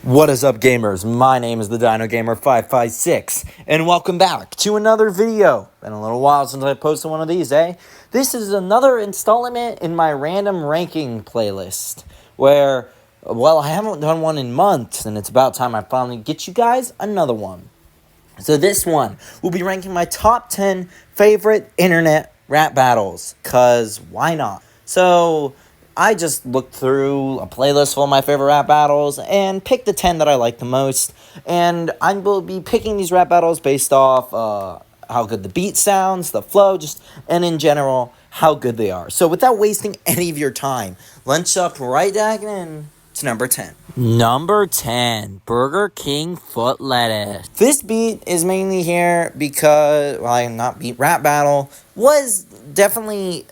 What is up, gamers? My name is the Dino Gamer 556, and welcome back to another video. Been a little while since I posted one of these, eh? This is another installment in my random ranking playlist, where, well, I haven't done one in months, and it's about time I finally get you guys another one. So this one will be ranking my top 10 favorite internet rap battles, cause why not? So I just looked through a playlist full of my favorite rap battles and picked the 10 that I like the most. And I will be picking these rap battles based off how good the beat sounds, the flow, and in general, how good they are. So without wasting any of your time, let's jump right back in to number 10. Number 10, Burger King Foot Lettuce. This beat is mainly here because, rap battle was definitely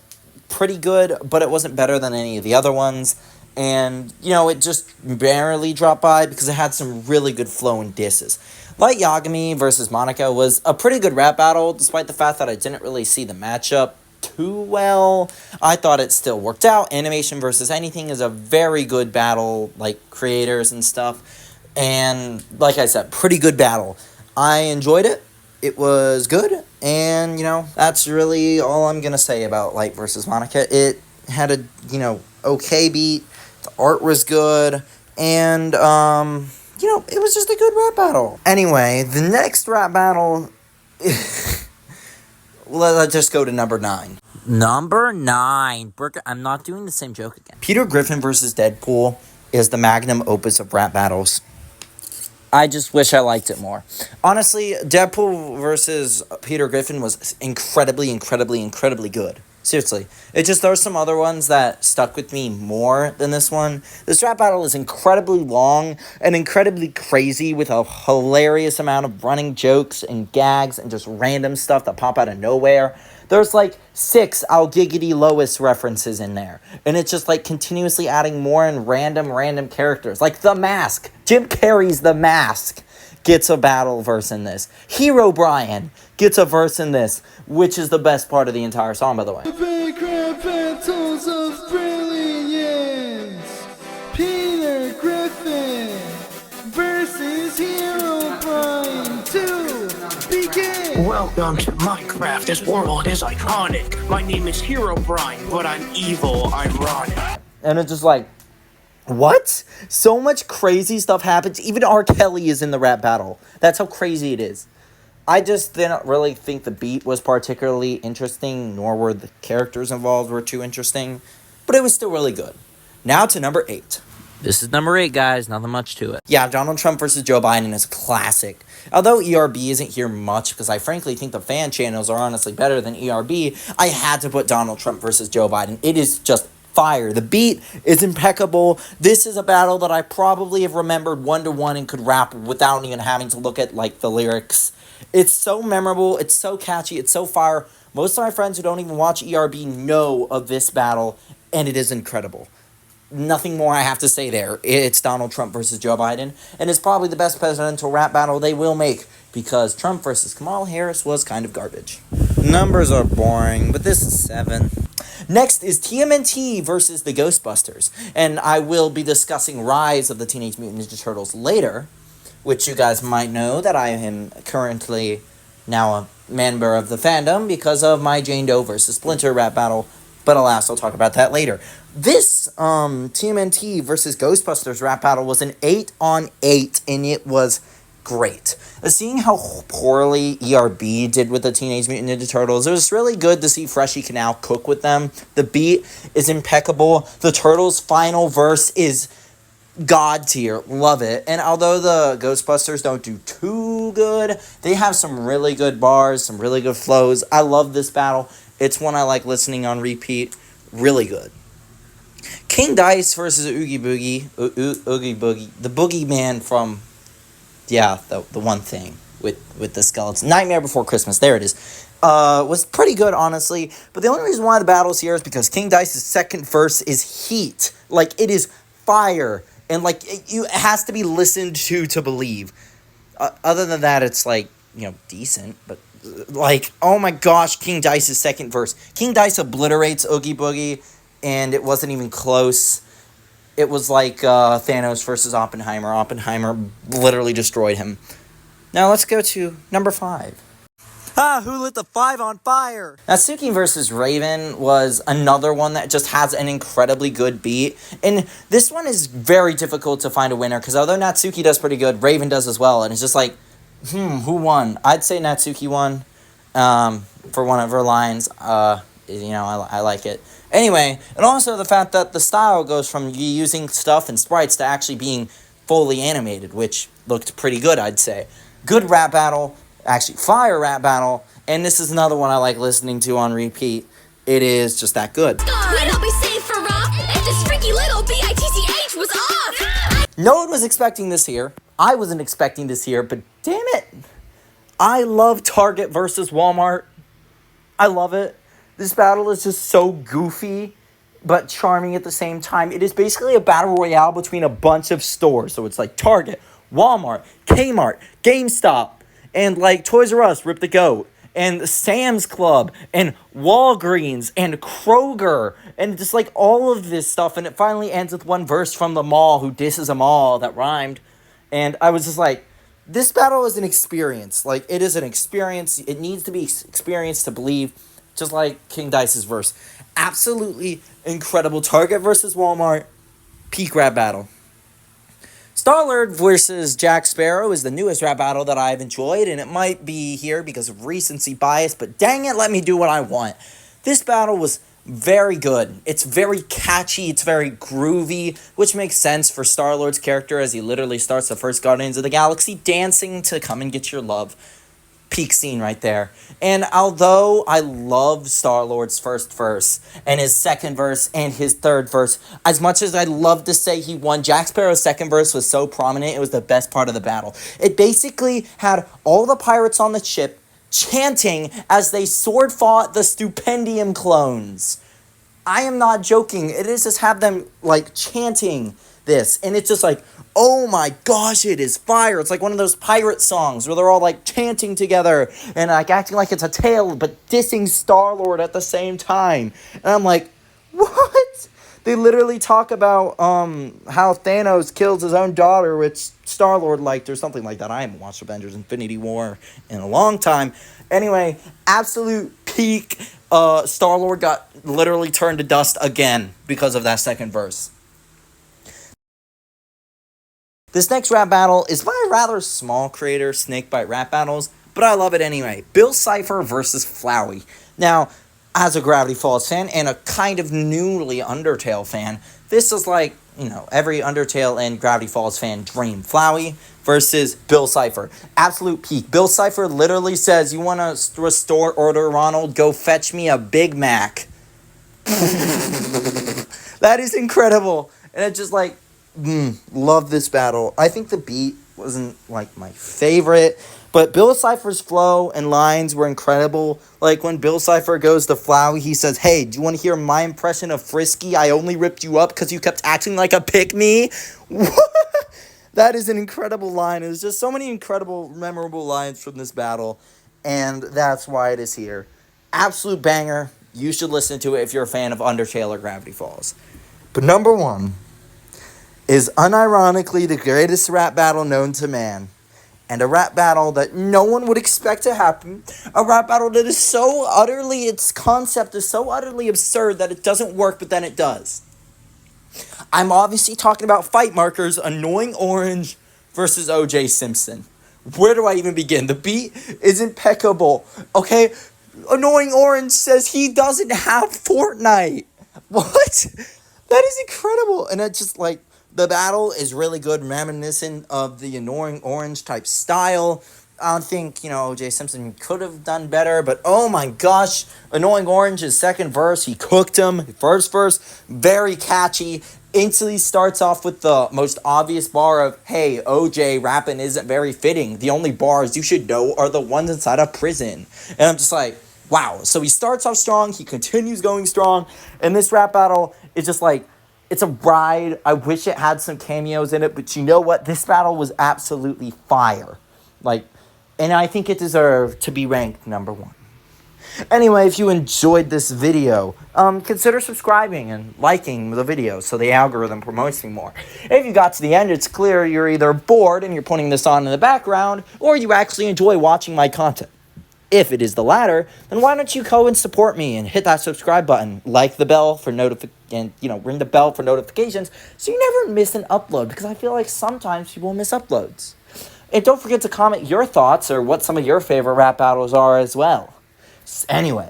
pretty good, but it wasn't better than any of the other ones. And, it just barely dropped by because it had some really good flow and disses. Light Yagami versus Monica was a pretty good rap battle, despite the fact that I didn't really see the matchup too well. I thought it still worked out. Animation versus Anything is a very good battle, like creators and stuff. And like I said, pretty good battle. I enjoyed it. It was good, and, that's really all I'm going to say about Light versus Monica. It had a, okay beat, the art was good, and, it was just a good rap battle. Anyway, the next rap battle, let's just go to number 9. Number 9, I'm not doing the same joke again. Peter Griffin versus Deadpool is the magnum opus of rap battles. I just wish I liked it more. Honestly, Deadpool versus Peter Griffin was incredibly good. Seriously. There were some other ones that stuck with me more than this one. This rap battle is incredibly long and incredibly crazy with a hilarious amount of running jokes and gags and just random stuff that pop out of nowhere. There's 6 I'll Giggity Lois references in there. And it's just continuously adding more and random characters. Like The Mask. Jim Carrey's The Mask gets a battle verse in this. Hero Brian gets a verse in this, which is the best part of the entire song, by the way. Petals of brilliance. Peter Griffin versus Hero Brian 2. Begin. Welcome to Minecraft. This world is iconic. My name is Hero Brian, but I'm evil, ironic. And it's just what? So much crazy stuff happens. Even R. Kelly is in the rap battle. That's how crazy it is. I just didn't really think the beat was particularly interesting, nor were the characters involved were too interesting. But it was still really good. Now to number 8. This is number 8, guys. Nothing much to it. Yeah, Donald Trump versus Joe Biden is classic. Although ERB isn't here much, because I frankly think the fan channels are honestly better than ERB, I had to put Donald Trump versus Joe Biden. It is just fire. The beat is impeccable. This is a battle that I probably have remembered 1-to-1 and could rap without even having to look at the lyrics. It's so memorable, it's so catchy, it's so fire. Most of my friends who don't even watch ERB know of this battle, and it is incredible. Nothing more I have to say there. It's Donald Trump versus Joe Biden, and it's probably the best presidential rap battle they will make, because Trump versus Kamala Harris was kind of garbage. Numbers are boring, but this is 7. Next is TMNT versus the Ghostbusters, and I will be discussing Rise of the Teenage Mutant Ninja Turtles later, which you guys might know that I am currently now a member of the fandom because of my Jane Doe versus Splinter rap battle, but alas, I'll talk about that later. This TMNT versus Ghostbusters rap battle was an 8-on-8, and it was great. Seeing how poorly ERB did with the Teenage Mutant Ninja Turtles, it was really good to see Freshie Canal cook with them. The beat is impeccable. The Turtles' final verse is god tier. Love it. And although the Ghostbusters don't do too good, they have some really good bars, some really good flows. I love this battle. It's one I like listening on repeat. Really good. King Dice versus Oogie Boogie. Oogie Boogie. The boogeyman from, the one thing with the skeleton. Nightmare Before Christmas. There it is. Was pretty good, honestly. But the only reason why the battle's here is because King Dice's second verse is heat. It is fire. And, it has to be listened to believe. Other than that, it's, decent. But, oh my gosh, King Dice's second verse. King Dice obliterates Oogie Boogie, and it wasn't even close. it was like Thanos versus Oppenheimer. Oppenheimer literally destroyed him. Now let's go to number 5. Ah, who lit the 5 on fire? Natsuki versus Raven was another one that just has an incredibly good beat. And this one is very difficult to find a winner, because although Natsuki does pretty good, Raven does as well. And it's just like, who won? I'd say Natsuki won for one of her lines. I like it. Anyway, and also the fact that the style goes from you using stuff and sprites to actually being fully animated, which looked pretty good, I'd say. Good rap battle. Actually, fire rap battle, and this is another one I like listening to on repeat. It is just that good. No one was expecting this here. I wasn't expecting this here, but damn it. I love Target versus Walmart. I love it. This battle is just so goofy, but charming at the same time. It is basically a battle royale between a bunch of stores. So it's like Target, Walmart, Kmart, GameStop, and like Toys R Us, Rip the Goat, and Sam's Club, and Walgreens, and Kroger, and just like all of this stuff. And it finally ends with one verse from the mall who disses them all that rhymed. And I was just like, this battle is an experience. Like, it is an experience. It needs to be experienced to believe, just like King Dice's verse. Absolutely incredible. Target versus Walmart, peak rap battle. Star-Lord versus Jack Sparrow is the newest rap battle that I've enjoyed, and it might be here because of recency bias, but dang it, let me do what I want. This battle was very good. It's very catchy, it's very groovy, which makes sense for Star-Lord's character as he literally starts the first Guardians of the Galaxy dancing to Come and Get Your Love. Peak scene right there. And although I love Star-Lord's first verse and his second verse and his third verse, as much as I love to say he won, Jack Sparrow's second verse was so prominent, it was the best part of the battle. It basically had all the pirates on the ship chanting as they sword fought the Stupendium clones. I am not joking. It is just have them like chanting this, and it's just like, oh my gosh, it is fire. It's like one of those pirate songs where they're all like chanting together and like acting like it's a tale, but dissing Star-Lord at the same time. And I'm like, what? They literally talk about how Thanos kills his own daughter, which Star-Lord liked or something like that. I haven't watched Avengers Infinity War in a long time. Anyway, absolute peak. Star-Lord got literally turned to dust again because of that second verse. This next rap battle is by a rather small creator, Snakebite Rap Battles, but I love it anyway. Bill Cipher versus Flowey. Now, as a Gravity Falls fan and a kind of newly Undertale fan, this is like, every Undertale and Gravity Falls fan dream. Flowey versus Bill Cipher. Absolute peak. Bill Cipher literally says, you want to restore order, Ronald? Go fetch me a Big Mac. That is incredible. And it's just like, love this battle. I think the beat wasn't like my favorite, but Bill Cipher's flow and lines were incredible. Like when Bill Cipher goes to Flowey, he says, hey, do you want to hear my impression of Frisky? I only ripped you up because you kept acting like a pick-me. That is an incredible line. There's just so many incredible, memorable lines from this battle, and that's why it is here. Absolute banger. You should listen to it if you're a fan of Undertale or Gravity Falls. But number 1 is unironically the greatest rap battle known to man. And a rap battle that no one would expect to happen. A rap battle that is so utterly, its concept is so utterly absurd that it doesn't work, but then it does. I'm obviously talking about Fight Marker's Annoying Orange versus O.J. Simpson. Where do I even begin? The beat is impeccable. Okay? Annoying Orange says he doesn't have Fortnite. What? That is incredible. And it's just like, the battle is really good, reminiscent of the Annoying Orange type style. I don't think, O.J. Simpson could have done better, but oh my gosh, Annoying Orange's second verse, he cooked him. First verse, very catchy. Instantly starts off with the most obvious bar of, hey, O.J. rapping isn't very fitting. The only bars you should know are the ones inside a prison. And I'm just like, wow. So he starts off strong, he continues going strong, and this rap battle is just like, it's a ride. I wish it had some cameos in it, but you know what? This battle was absolutely fire. And I think it deserved to be ranked number 1. Anyway, if you enjoyed this video, consider subscribing and liking the video so the algorithm promotes me more. If you got to the end, it's clear you're either bored and you're putting this on in the background, or you actually enjoy watching my content. If it is the latter, then why don't you go and support me and hit that subscribe button, like the bell for and ring the bell for notifications so you never miss an upload, because I feel like sometimes people miss uploads. And don't forget to comment your thoughts or what some of your favorite rap battles are as well. Anyway,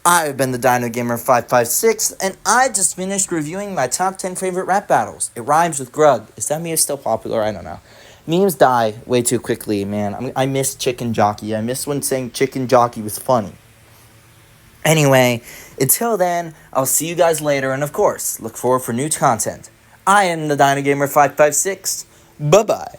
I've been the Dino Gamer 556, and I just finished reviewing my top 10 favorite rap battles. It rhymes with Grug. Is that meme still popular? I don't know. Memes die way too quickly, man. I miss Chicken Jockey. I miss when saying Chicken Jockey was funny. Anyway, until then, I'll see you guys later, and of course, look forward for new content. I am the Dino Gamer 556. Bye-bye.